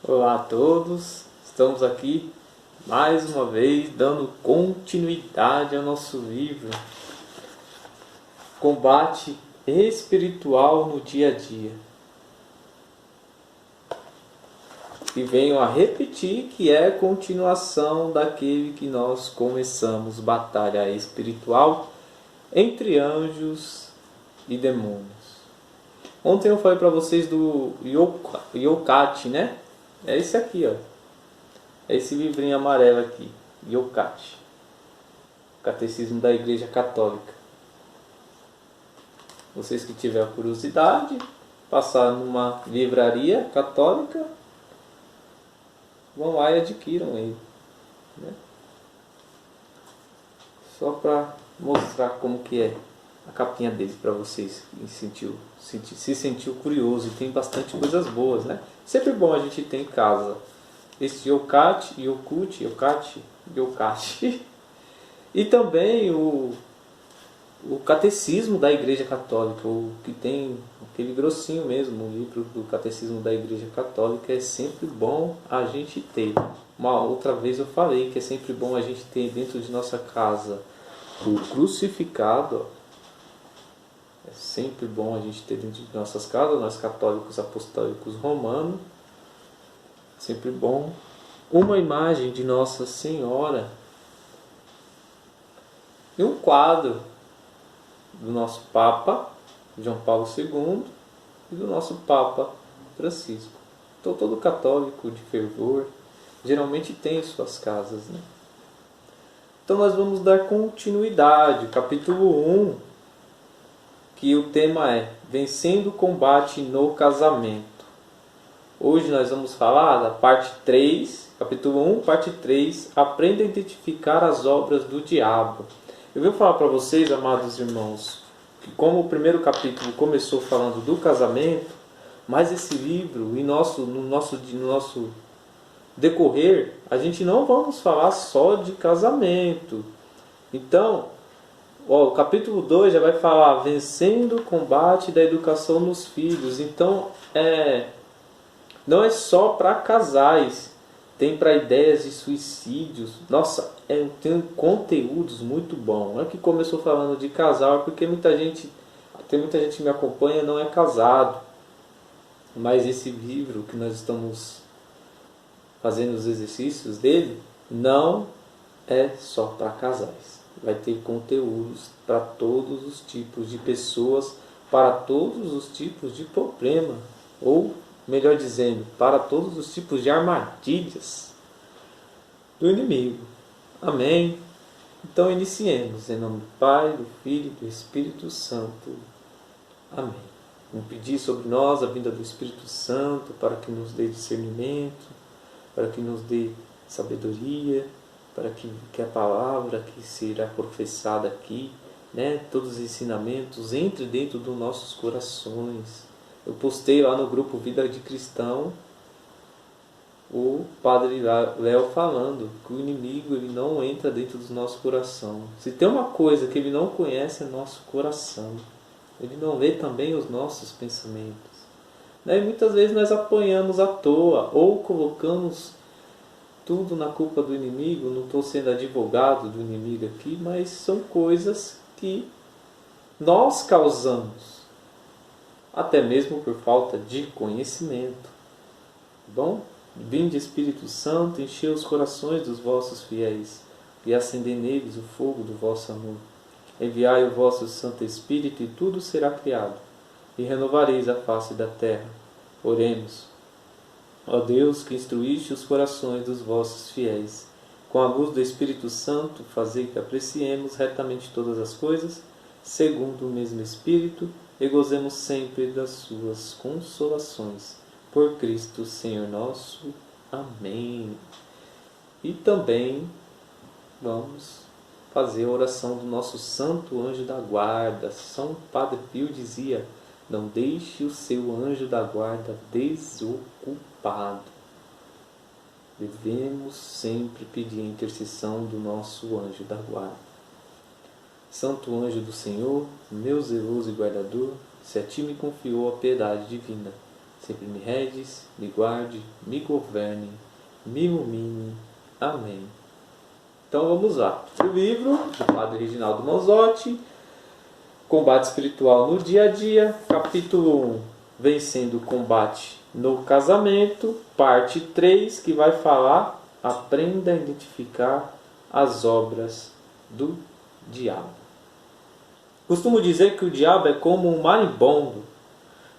Olá a todos, estamos aqui mais uma vez dando continuidade ao nosso livro Combate Espiritual no Dia a Dia. E venho a repetir que é continuação daquele que nós começamos, batalha espiritual entre anjos e demônios. Ontem eu falei para vocês do Yokat, né? É esse aqui, ó. É esse livrinho amarelo aqui, Yokat. Catecismo da Igreja Católica. Vocês que tiverem curiosidade, passar numa livraria católica, vão lá e adquiram ele, né? Só para mostrar como que é a capinha dele para vocês se sentiu curioso, e tem bastante coisas boas, né? Sempre bom a gente ter em casa esse Yokat. E também o Catecismo da Igreja Católica, o que tem aquele grossinho mesmo, o livro do Catecismo da Igreja Católica. É sempre bom a gente ter. Uma outra vez eu falei que é sempre bom a gente ter dentro de nossa casa o crucificado. É sempre bom a gente ter dentro de nossas casas, nós católicos apostólicos romanos. Sempre bom uma imagem de Nossa Senhora e um quadro do nosso Papa João Paulo II e do nosso Papa Francisco. Então todo católico de fervor geralmente tem em suas casas, né? Então nós vamos dar continuidade, capítulo 1, que o tema é Vencendo o Combate no Casamento. Hoje nós vamos falar da parte 3, capítulo 1, parte 3, Aprenda a identificar as obras do diabo. Eu vou falar para vocês, amados irmãos, que como o primeiro capítulo começou falando do casamento, mas esse livro, no nosso decorrer, a gente não vamos falar só de casamento. Então, o capítulo 2 já vai falar Vencendo o Combate da Educação nos Filhos. Então, não é só para casais, tem para ideias de suicídios. Nossa, tem conteúdos muito bons. É que começou falando de casal, porque tem muita gente que me acompanha não é casado. Mas esse livro que nós estamos fazendo os exercícios dele não é só para casais. Vai ter conteúdos para todos os tipos de pessoas, para todos os tipos de problema, ou melhor dizendo, para todos os tipos de armadilhas do inimigo. Amém? Então iniciemos em nome do Pai, do Filho e do Espírito Santo. Amém. Vamos pedir sobre nós a vinda do Espírito Santo para que nos dê discernimento, para que nos dê sabedoria, para que a palavra que será professada aqui, né, todos os ensinamentos, entre dentro dos nossos corações. Eu postei lá no grupo Vida de Cristão o Padre Léo falando que o inimigo ele não entra dentro do nosso coração. Se tem uma coisa que ele não conhece é nosso coração. Ele não lê também os nossos pensamentos. E muitas vezes nós apanhamos à toa ou colocamos tudo na culpa do inimigo. Não estou sendo advogado do inimigo aqui, mas são coisas que nós causamos, até mesmo por falta de conhecimento. Bom, vinde Espírito Santo, enchei os corações dos vossos fiéis e acendei neles o fogo do vosso amor. Enviai o vosso Santo Espírito e tudo será criado, e renovareis a face da terra. Oremos. Ó Deus, que instruíste os corações dos vossos fiéis, com a luz do Espírito Santo, fazei que apreciemos retamente todas as coisas, segundo o mesmo Espírito, e gozemos sempre das suas consolações. Por Cristo, Senhor nosso. Amém. E também vamos fazer a oração do nosso Santo Anjo da Guarda. São Padre Pio dizia: não deixe o seu anjo da guarda desocupado. Devemos sempre pedir a intercessão do nosso anjo da guarda. Santo anjo do Senhor, meu zeloso e guardador, se a ti me confiou a piedade divina, sempre me redes, me guarde, me governe, me ilumine. Amém. Então vamos lá. O livro do Padre Reginaldo Manzotti, Combate Espiritual no Dia a Dia, capítulo 1, Vencendo o Combate no Casamento, parte 3, que vai falar: aprenda a identificar as obras do diabo. Costumo dizer que o diabo é como um marimbondo.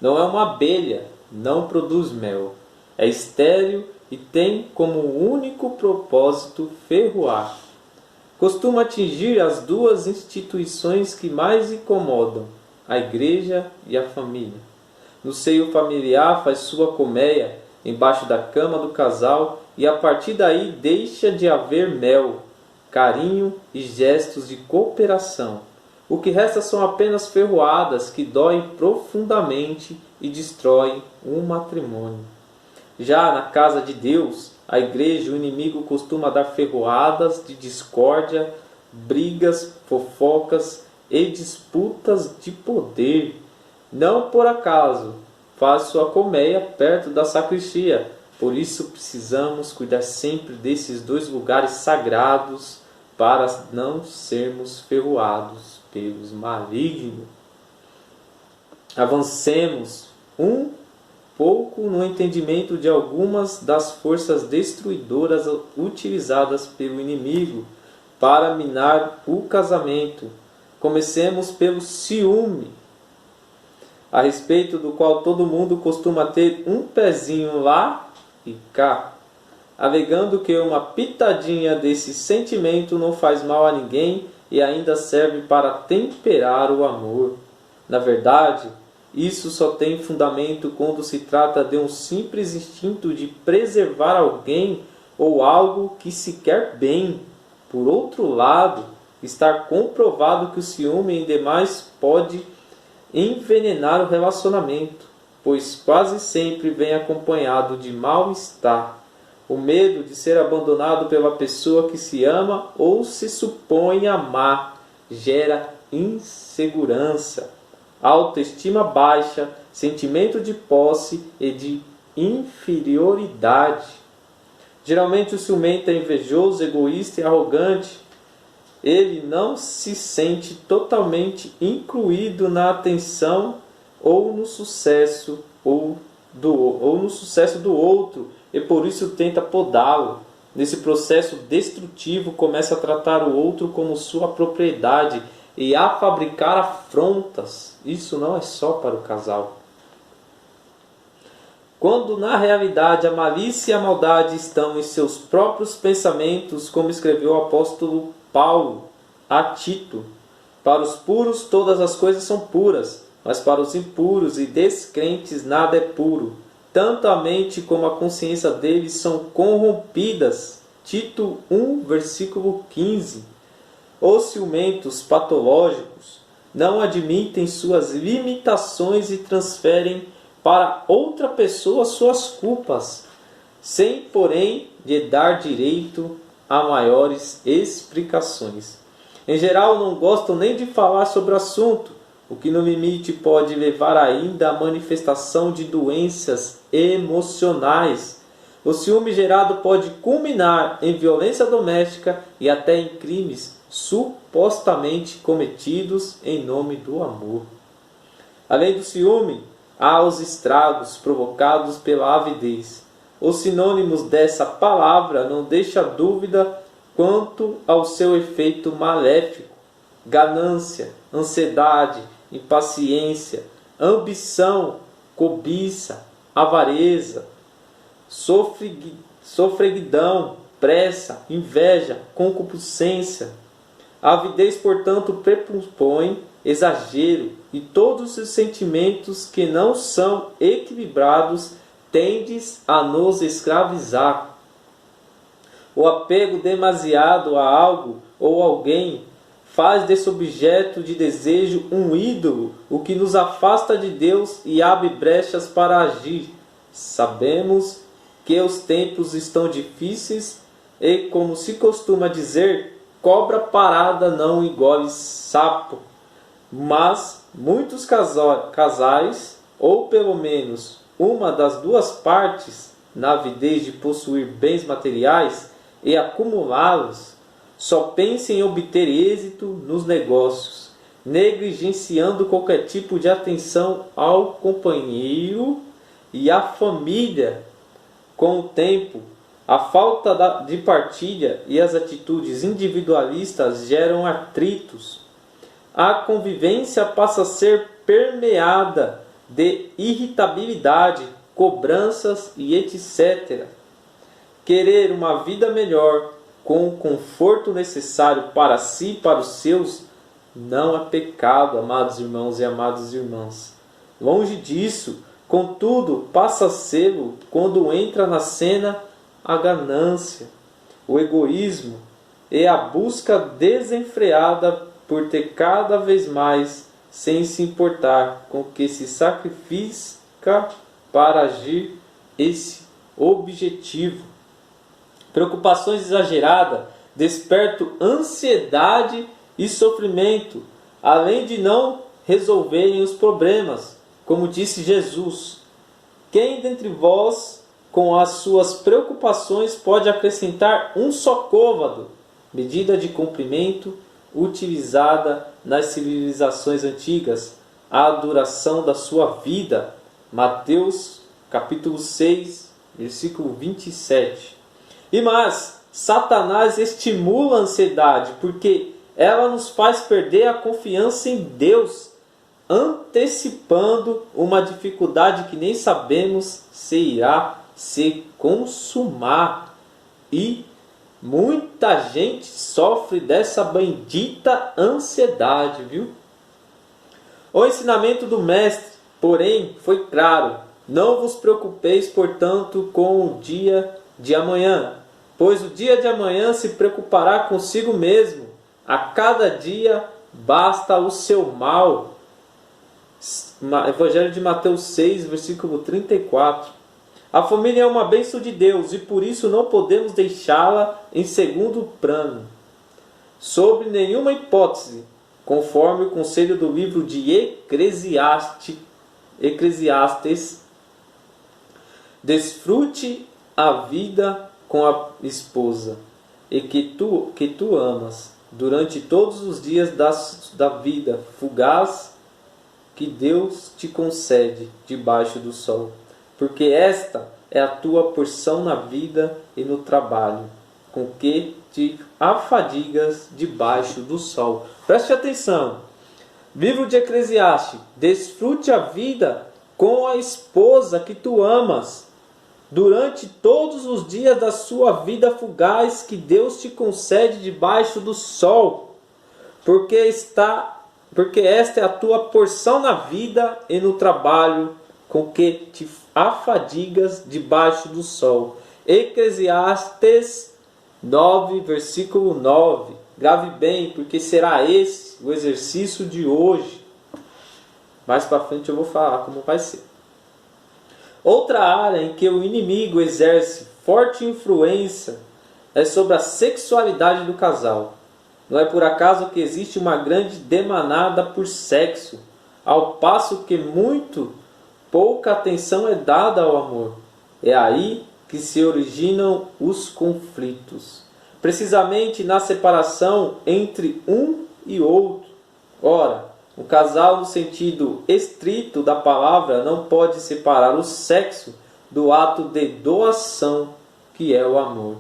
Não é uma abelha, não produz mel. É estéril e tem como único propósito ferroar. Costuma atingir as duas instituições que mais incomodam, a igreja e a família. No seio familiar faz sua colmeia, embaixo da cama do casal, e a partir daí deixa de haver mel, carinho e gestos de cooperação. O que resta são apenas ferroadas que doem profundamente e destroem um matrimônio. Já na casa de Deus, a igreja, o inimigo costuma dar ferroadas de discórdia, brigas, fofocas e disputas de poder. Não por acaso faz sua colmeia perto da sacristia. Por isso precisamos cuidar sempre desses dois lugares sagrados para não sermos ferroados pelos malignos. Avancemos um pouco no entendimento de algumas das forças destruidoras utilizadas pelo inimigo para minar o casamento. Comecemos pelo ciúme, a respeito do qual todo mundo costuma ter um pezinho lá e cá, alegando que uma pitadinha desse sentimento não faz mal a ninguém e ainda serve para temperar o amor. Na verdade, isso só tem fundamento quando se trata de um simples instinto de preservar alguém ou algo que se quer bem. Por outro lado, está comprovado que o ciúme em demais pode envenenar o relacionamento, pois quase sempre vem acompanhado de mal-estar. O medo de ser abandonado pela pessoa que se ama ou se supõe amar gera insegurança, autoestima baixa, sentimento de posse e de inferioridade. Geralmente o ciumento é invejoso, egoísta e arrogante. Ele não se sente totalmente incluído na atenção ou no sucesso do outro e por isso tenta podá-lo. Nesse processo destrutivo começa a tratar o outro como sua propriedade e a fabricar afrontas. Isso não é só para o casal. Quando na realidade a malícia e a maldade estão em seus próprios pensamentos, como escreveu o apóstolo Paulo a Tito: para os puros todas as coisas são puras, mas para os impuros e descrentes nada é puro. Tanto a mente como a consciência deles são corrompidas. Tito 1, versículo 15. Os ciumentos patológicos não admitem suas limitações e transferem para outra pessoa suas culpas, sem, porém, lhe dar direito a maiores explicações. Em geral, não gostam nem de falar sobre o assunto, o que no limite pode levar ainda à manifestação de doenças emocionais. O ciúme gerado pode culminar em violência doméstica e até em crimes supostamente cometidos em nome do amor. Além do ciúme, há os estragos provocados pela avidez. Os sinônimos dessa palavra não deixam dúvida quanto ao seu efeito maléfico: ganância, ansiedade, impaciência, ambição, cobiça, avareza, sofreguidão, pressa, inveja, concupiscência. A avidez, portanto, pressupõe exagero, e todos os sentimentos que não são equilibrados tendem a nos escravizar. O apego demasiado a algo ou alguém faz desse objeto de desejo um ídolo, o que nos afasta de Deus e abre brechas para agir. Sabemos que os tempos estão difíceis e, como se costuma dizer, cobra parada não engole sapo. Mas muitos casais, ou pelo menos uma das duas partes na avidez de possuir bens materiais e acumulá-los, só pense em obter êxito nos negócios, negligenciando qualquer tipo de atenção ao companheiro e à família. Com o tempo, a falta de partilha e as atitudes individualistas geram atritos. A convivência passa a ser permeada de irritabilidade, cobranças e etc. Querer uma vida melhor, com o conforto necessário para si e para os seus, não é pecado, amados irmãos e amadas irmãs. Longe disso, contudo, passa a ser quando entra na cena a ganância, o egoísmo e a busca desenfreada por ter cada vez mais, sem se importar com o que se sacrifica para agir esse objetivo. Preocupações exageradas despertam ansiedade e sofrimento, além de não resolverem os problemas. Como disse Jesus, quem dentre vós, com as suas preocupações, pode acrescentar um só côvado? Medida de comprimento utilizada nas civilizações antigas, a duração da sua vida. Mateus capítulo 6, versículo 27. Mas Satanás estimula a ansiedade, porque ela nos faz perder a confiança em Deus, antecipando uma dificuldade que nem sabemos se irá se consumar. E muita gente sofre dessa bendita ansiedade, viu? O ensinamento do Mestre, porém, foi claro: não vos preocupeis, portanto, com o dia de amanhã, pois o dia de amanhã se preocupará consigo mesmo. A cada dia basta o seu mal. Evangelho de Mateus 6, versículo 34. A família é uma bênção de Deus e por isso não podemos deixá-la em segundo plano, sob nenhuma hipótese, conforme o conselho do livro de Eclesiastes. Desfrute a vida com a esposa e que tu amas durante todos os dias da vida fugaz que Deus te concede debaixo do sol, porque esta é a tua porção na vida e no trabalho, com que te afadigas debaixo do sol. Preste atenção. Livro de Eclesiastes. Desfrute a vida com a esposa que tu amas, durante todos os dias da sua vida fugaz que Deus te concede debaixo do sol, porque esta é a tua porção na vida e no trabalho, com que te afadigas debaixo do sol. Eclesiastes 9, versículo 9. Grave bem, porque será esse o exercício de hoje. Mais para frente eu vou falar como vai ser. Outra área em que o inimigo exerce forte influência é sobre a sexualidade do casal. Não é por acaso que existe uma grande demanada por sexo, ao passo que pouca atenção é dada ao amor. É aí que se originam os conflitos, precisamente na separação entre um e outro. Ora, um casal, no sentido estrito da palavra, não pode separar o sexo do ato de doação, que é o amor.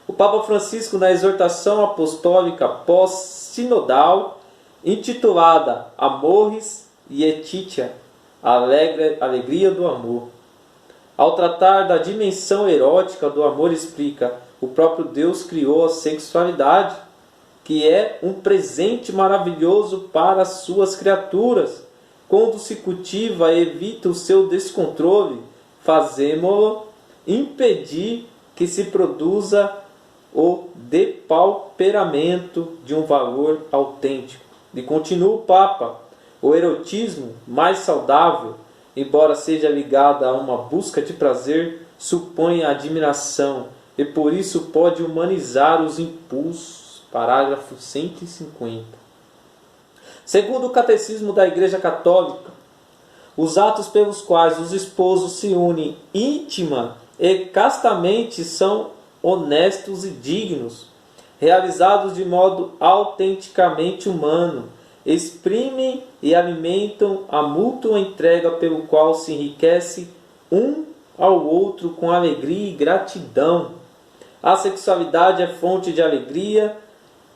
O Papa Francisco, na exortação apostólica pós-sinodal, intitulada Amoris Laetitia, alegria do amor, ao tratar da dimensão erótica do amor, explica: o próprio Deus criou a sexualidade, que é um presente maravilhoso para as suas criaturas. Quando se cultiva e evita o seu descontrole, fazemo-lo impedir que se produza o depauperamento de um valor autêntico. E continua o Papa: o erotismo mais saudável, embora seja ligado a uma busca de prazer, supõe a admiração e por isso pode humanizar os impulsos. Parágrafo 150. Segundo o Catecismo da Igreja Católica, Os atos pelos quais os esposos se unem íntima e castamente são honestos e dignos, realizados de modo autenticamente humano, exprimem e alimentam a mútua entrega pelo qual se enriquece um ao outro com alegria e gratidão. A sexualidade é fonte de alegria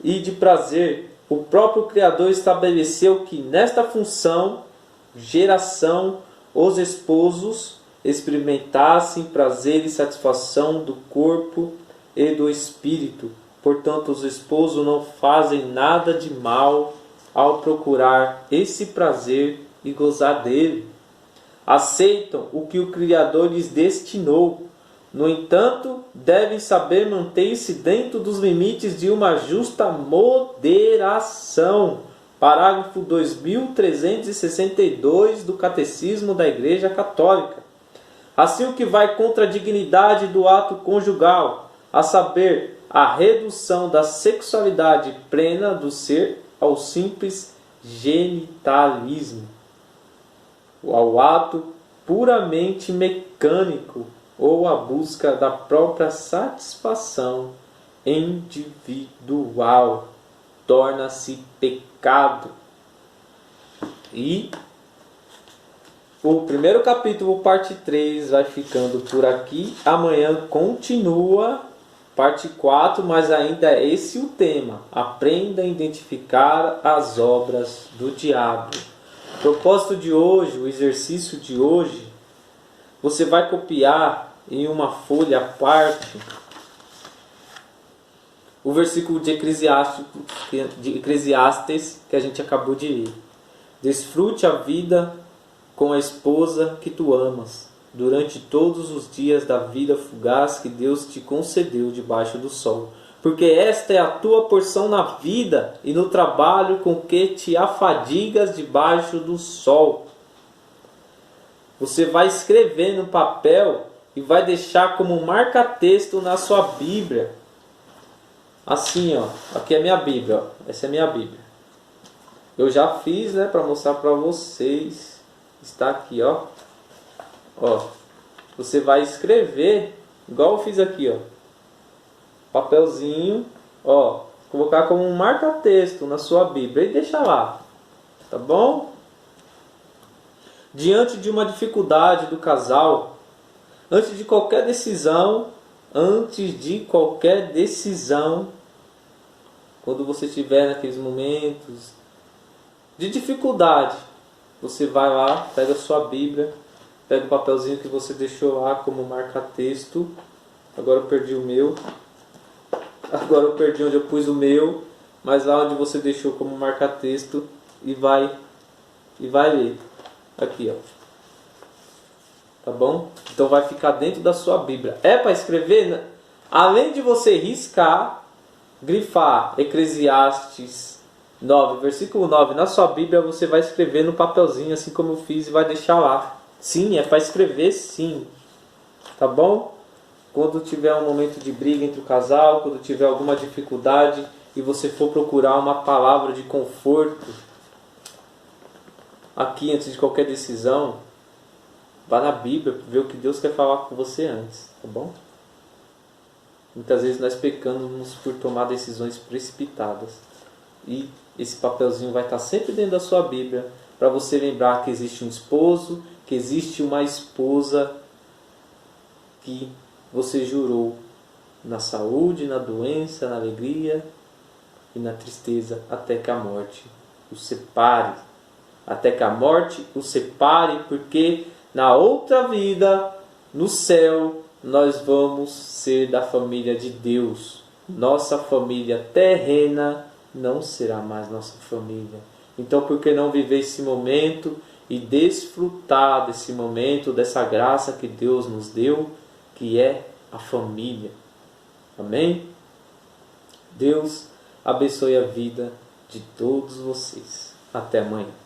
e de prazer. O próprio Criador estabeleceu que nesta função, geração, os esposos experimentassem prazer e satisfação do corpo e do espírito. Portanto, os esposos não fazem nada de mal ao procurar esse prazer e gozar dele. Aceitam o que o Criador lhes destinou. No entanto, devem saber manter-se dentro dos limites de uma justa moderação. Parágrafo 2362 do Catecismo da Igreja Católica. Assim, o que vai contra a dignidade do ato conjugal, a saber, a redução da sexualidade plena do ser ao simples genitalismo, ao ato puramente mecânico ou a busca da própria satisfação individual, torna-se pecado. E o primeiro capítulo, parte 3, vai ficando por aqui. Amanhã continua, parte 4, mas ainda é esse o tema. Aprenda a identificar as obras do diabo. O propósito de hoje, o exercício de hoje, você vai copiar em uma folha à parte o versículo de Eclesiastes que a gente acabou de ler. Desfrute a vida com a esposa que tu amas, durante todos os dias da vida fugaz que Deus te concedeu debaixo do sol. Porque esta é a tua porção na vida e no trabalho com que te afadigas debaixo do sol. Você vai escrever no papel e vai deixar como marca-texto na sua Bíblia. Assim, ó, aqui é a minha Bíblia, ó. Essa é a minha Bíblia. Eu já fiz, né, para mostrar para vocês. Está aqui, ó. Ó, você vai escrever igual eu fiz aqui, ó. Papelzinho, ó, colocar como um marca-texto na sua Bíblia e deixar lá. Tá bom? Diante de uma dificuldade do casal, antes de qualquer decisão, quando você estiver naqueles momentos de dificuldade, você vai lá, pega a sua Bíblia, pega o papelzinho que você deixou lá como marca-texto. Agora eu perdi o meu. Agora eu perdi onde eu pus o meu, mas lá onde você deixou como marca-texto e vai ler. Aqui, ó. Tá bom? Então vai ficar dentro da sua Bíblia. É para escrever, né? Além de você riscar, grifar Eclesiastes 9, versículo 9 na sua Bíblia, você vai escrever no papelzinho, assim como eu fiz, e vai deixar lá. Sim, é para escrever, sim. Tá bom? Quando tiver um momento de briga entre o casal, quando tiver alguma dificuldade e você for procurar uma palavra de conforto aqui antes de qualquer decisão, vá na Bíblia, ver o que Deus quer falar com você antes, tá bom? Muitas vezes nós pecamos por tomar decisões precipitadas. E esse papelzinho vai estar sempre dentro da sua Bíblia, para você lembrar que existe um esposo, que existe uma esposa que você jurou na saúde, na doença, na alegria e na tristeza, até que a morte o separe. Até que a morte o separe, porque na outra vida, no céu, nós vamos ser da família de Deus. Nossa família terrena não será mais nossa família. Então, por que não viver esse momento e desfrutar desse momento, dessa graça que Deus nos deu, que é a família? Amém? Deus abençoe a vida de todos vocês. Até amanhã.